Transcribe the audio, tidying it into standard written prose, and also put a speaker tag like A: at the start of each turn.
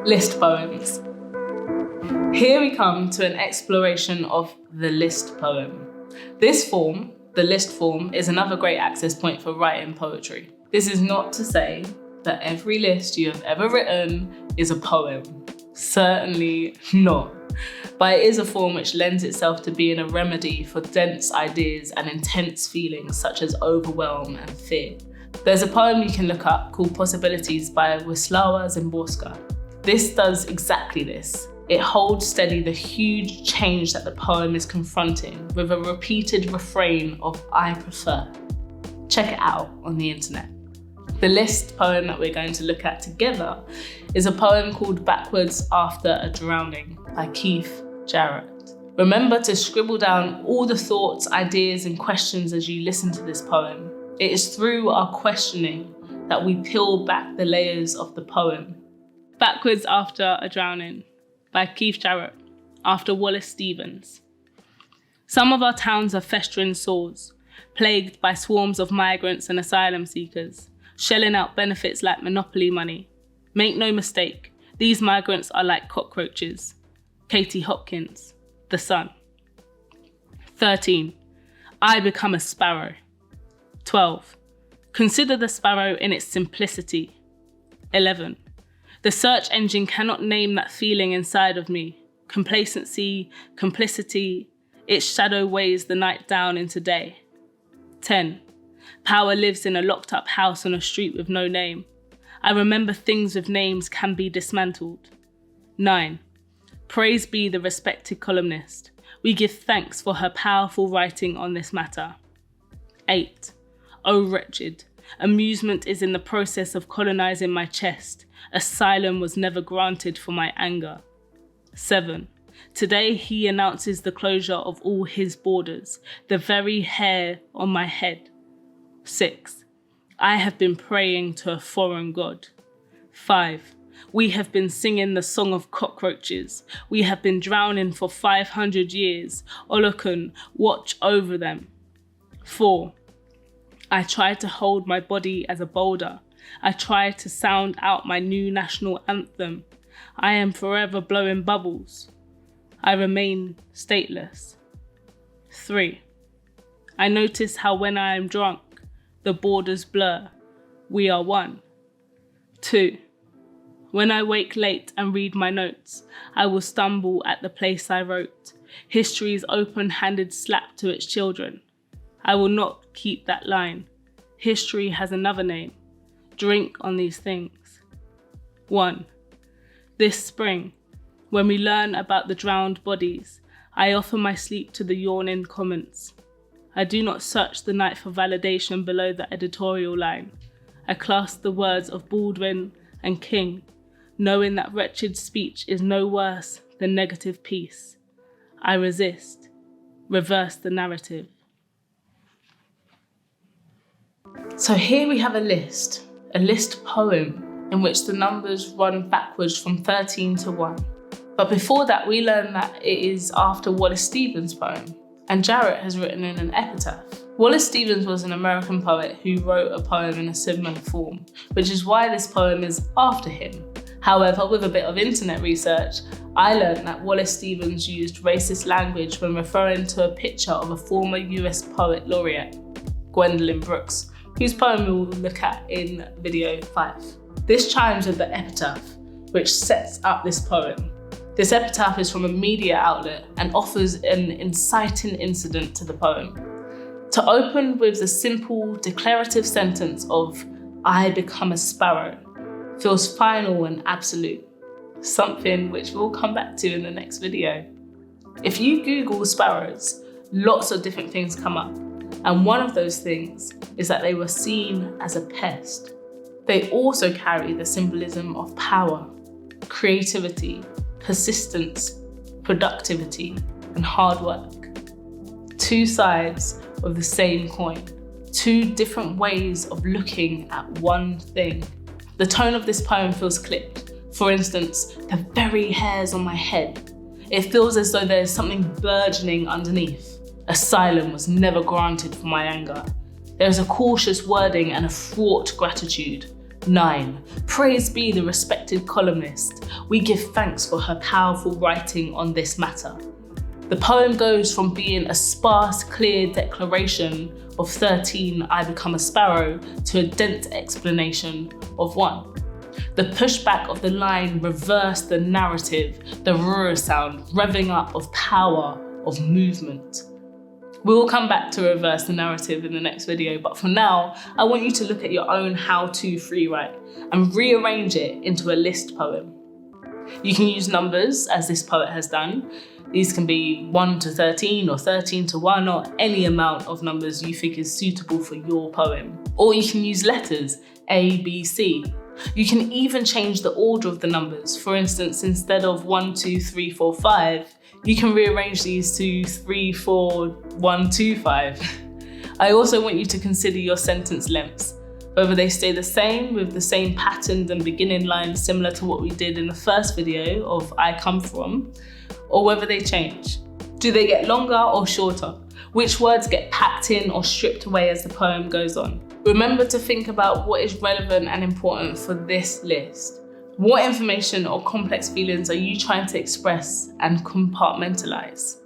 A: List poems. Here we come to an exploration of the list poem. This form, the list form, is another great access point for writing poetry. This is not to say that every list you have ever written is a poem. Certainly not. But it is a form which lends itself to being a remedy for dense ideas and intense feelings such as overwhelm and fear. There's a poem you can look up called Possibilities by Wisława Szymborska. This does exactly this. It holds steady the huge change that the poem is confronting with a repeated refrain of "I prefer." Check it out on the internet. The list poem that we're going to look at together is a poem called Backwards After a Drowning by Keats. Remember to scribble down all the thoughts, ideas, and questions as you listen to this poem. It is through our questioning that we peel back the layers of the poem. Backwards After a Drowning by Keats after Wallace Stevens. Some of our towns are festering sores, plagued by swarms of migrants and asylum seekers, shelling out benefits like monopoly money. Make no mistake, these migrants are like cockroaches. Katie Hopkins, The Sun. 13. I become a sparrow. 12. Consider the sparrow in its simplicity. 11. The search engine cannot name that feeling inside of me. Complacency, complicity, its shadow weighs the night down into day. 10. Power lives in a locked up house on a street with no name. I remember things with names can be dismantled. 9. Praise be the respected columnist. We give thanks for her powerful writing on this matter. 8. O wretched, amusement is in the process of colonizing my chest. Asylum was never granted for my anger. 7. Today he announces the closure of all his borders, the very hair on my head. 6. I have been praying to a foreign god. 5. We have been singing the song of cockroaches. We have been drowning for 500 years. Olokun, watch over them. 4. I tried to hold my body as a boulder. I tried to sound out my new national anthem. I am forever blowing bubbles. I remain stateless. 3. I notice how when I am drunk, the borders blur. We are one. 2. When I wake late and read my notes, I will stumble at the place I wrote. History's open-handed slap to its children. I will not keep that line. History has another name. Drink on these things. 1. This spring, when we learn about the drowned bodies, I offer my sleep to the yawning comments. I do not search the night for validation below the editorial line. I clasp the words of Baldwin and King, knowing that wretched speech is no worse than negative peace. I resist, reverse the narrative. So here we have a list poem in which the numbers run backwards from 13 to 1. But before that, we learn that it is after Wallace Stevens' poem, and Jarrett has written in an epitaph. Wallace Stevens was an American poet who wrote a poem in a similar form, which is why this poem is after him. However, with a bit of internet research, I learned that Wallace Stevens used racist language when referring to a picture of a former US poet laureate, Gwendolyn Brooks, whose poem we will look at in video 5. This chimes with the epitaph, which sets up this poem. This epitaph is from a media outlet and offers an inciting incident to the poem. To open with the simple declarative sentence of "I become a sparrow" feels final and absolute, something which we'll come back to in the next video. If you Google sparrows, lots of different things come up, and one of those things is that they were seen as a pest. They also carry the symbolism of power, creativity, persistence, productivity, and hard work. Two sides of the same coin, two different ways of looking at one thing. The tone of this poem feels clipped. For instance, the very hairs on my head. It feels as though there's something burgeoning underneath. Asylum was never granted for my anger. There is a cautious wording and a fraught gratitude. 9. Praise be the respected columnist. We give thanks for her powerful writing on this matter. The poem goes from being a sparse, clear declaration of 13, I become a sparrow, to a dense explanation of 1. The pushback of the line reversed the narrative, the roar sound, revving up of power, of movement. We will come back to reverse the narrative in the next video, but for now, I want you to look at your own how-to free write and rearrange it into a list poem. You can use numbers, as this poet has done. These can be 1 to 13 or 13 to 1 or any amount of numbers you think is suitable for your poem. Or you can use letters, A, B, C. You can even change the order of the numbers. For instance, instead of 1, 2, 3, 4, 5, you can rearrange these to 3, 4, 1, 2, 5. I also want you to consider your sentence lengths, whether they stay the same with the same patterns and beginning lines similar to what we did in the first video of I come from, or whether they change. Do they get longer or shorter? Which words get packed in or stripped away as the poem goes on? Remember to think about what is relevant and important for this list. What information or complex feelings are you trying to express and compartmentalize?